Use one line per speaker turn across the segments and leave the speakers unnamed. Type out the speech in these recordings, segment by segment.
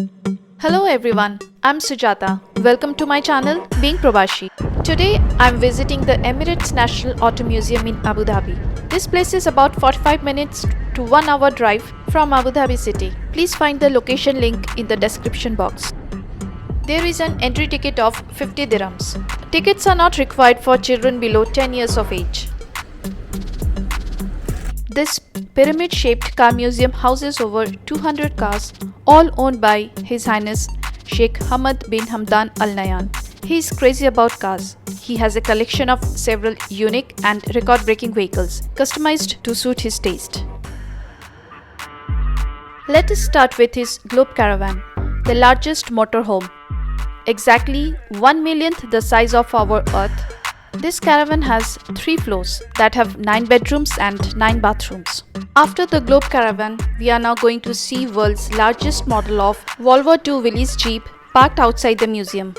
Hello everyone, I'm Sujata. Welcome to my channel Being Probashi. Today I'm visiting the Emirates National Auto Museum in Abu Dhabi. This place is about 45 minutes to 1 hour drive from Abu Dhabi city. Please find the location link in the description box. There is an entry ticket of 50 dirhams. Tickets are not required for children below 10 years of age. This pyramid-shaped car museum houses over 200 cars, all owned by His Highness Sheikh Hamad bin Hamdan Al Nahyan. He is crazy about cars. He has a collection of several unique and record-breaking vehicles, customized to suit his taste. Let us start with his globecaravan, the largest motorhome. Exactly 1 millionth the size of our Earth. This caravan has 3 floors that have 9 bedrooms and 9 bathrooms. After the globe caravan, we are now going to see world's largest model of WW2 Willys Jeep parked outside the museum.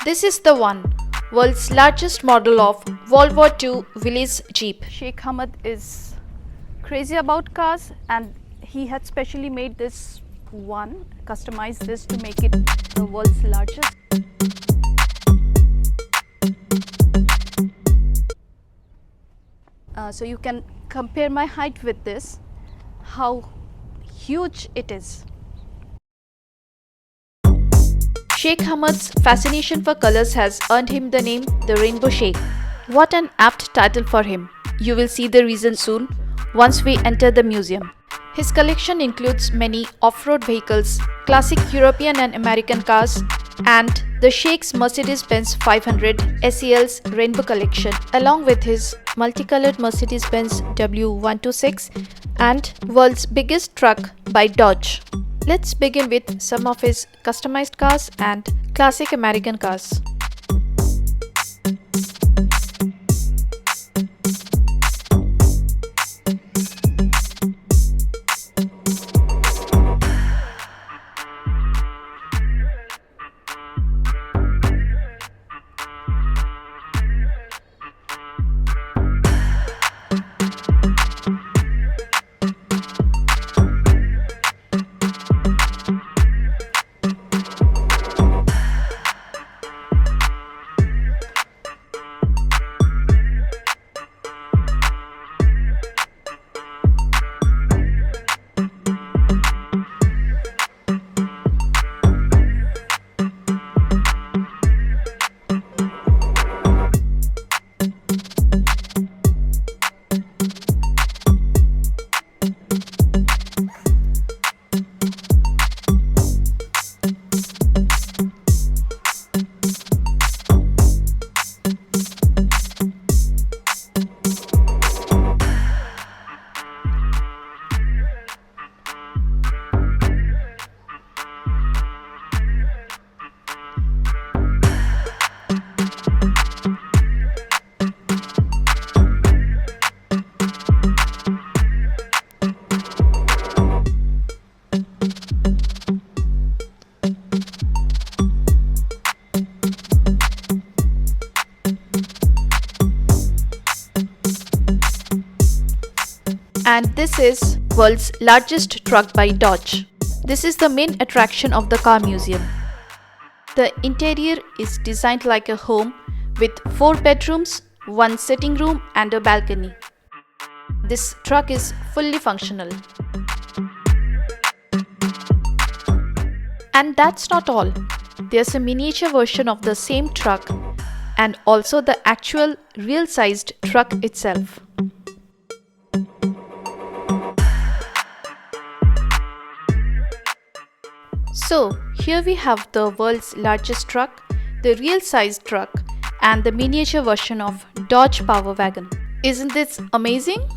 This is the one, world's largest model of WW2 Willys Jeep. Sheikh Hamad is crazy about cars and he had specially made this one, customized this to make it the world's largest. So you can compare my height with this, how huge it is. Sheikh Hamad's fascination for colors has earned him the name the Rainbow Sheikh. What an apt title for him. You will see the reason soon once we enter the museum. His collection includes many off-road vehicles, classic European and American cars, and the Sheikh's Mercedes-Benz 500 SEL's Rainbow Collection, along with his multicolored Mercedes-Benz W126 and world's biggest truck by Dodge. Let's begin with some of his customized cars and classic American cars. And this is world's largest truck by Dodge. This is the main attraction of the car museum. The interior is designed like a home with 4 bedrooms, 1 sitting room and a balcony. This truck is fully functional. And that's not all. There's a miniature version of the same truck and also the actual real-sized truck itself. So here we have the world's largest truck, the real-sized truck and the miniature version of Dodge Power Wagon. Isn't this amazing?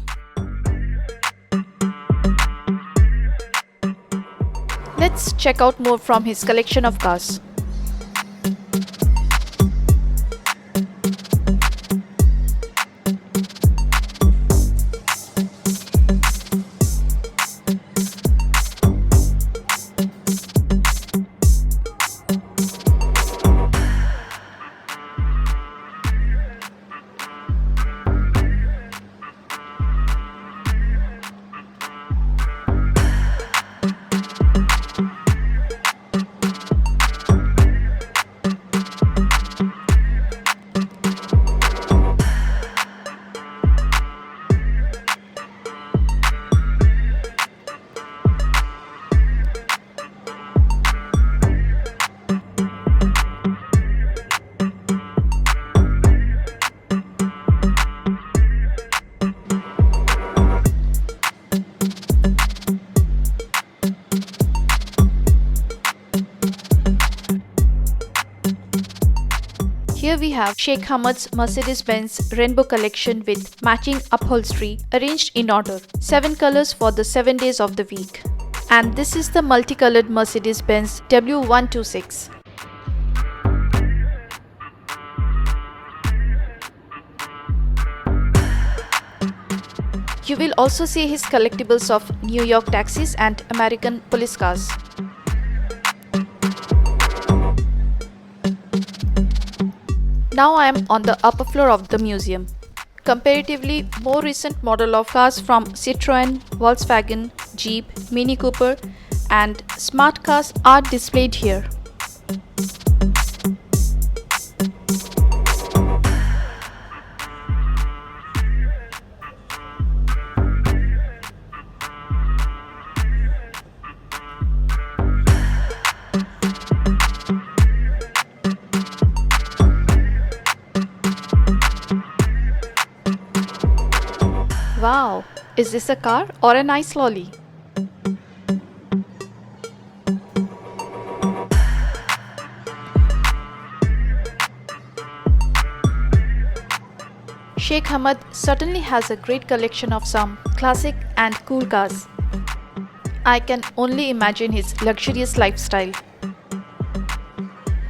Let's check out more from his collection of cars. have Sheikh Hamad's Mercedes-Benz rainbow collection with matching upholstery arranged in order. 7 colors for the 7 days of the week. And this is the multicolored Mercedes-Benz W126. You will also see his collectibles of New York taxis and American police cars. Now I am on the upper floor of the museum. Comparatively more recent model of cars from Citroën, Volkswagen, Jeep, Mini Cooper and smart cars are displayed here. Wow, is this a car or a nice lolly? Sheikh Hamad certainly has a great collection of some classic and cool cars. I can only imagine his luxurious lifestyle.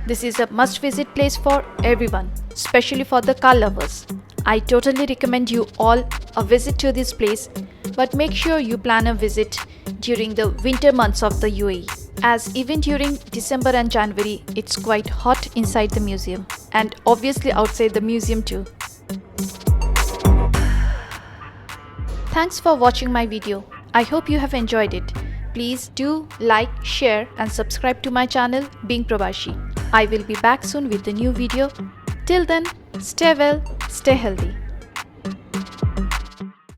This is a must-visit place for everyone, especially for the car lovers. I totally recommend you all a visit to this place, but make sure you plan a visit during the winter months of the UAE, as even during December and January it's quite hot inside the museum and obviously outside the museum too. Thanks for watching my video. I hope you have enjoyed it. Please do like, share and subscribe to my channel Being Prabashi. I will be back soon with a new video. Till then, stay well, stay healthy.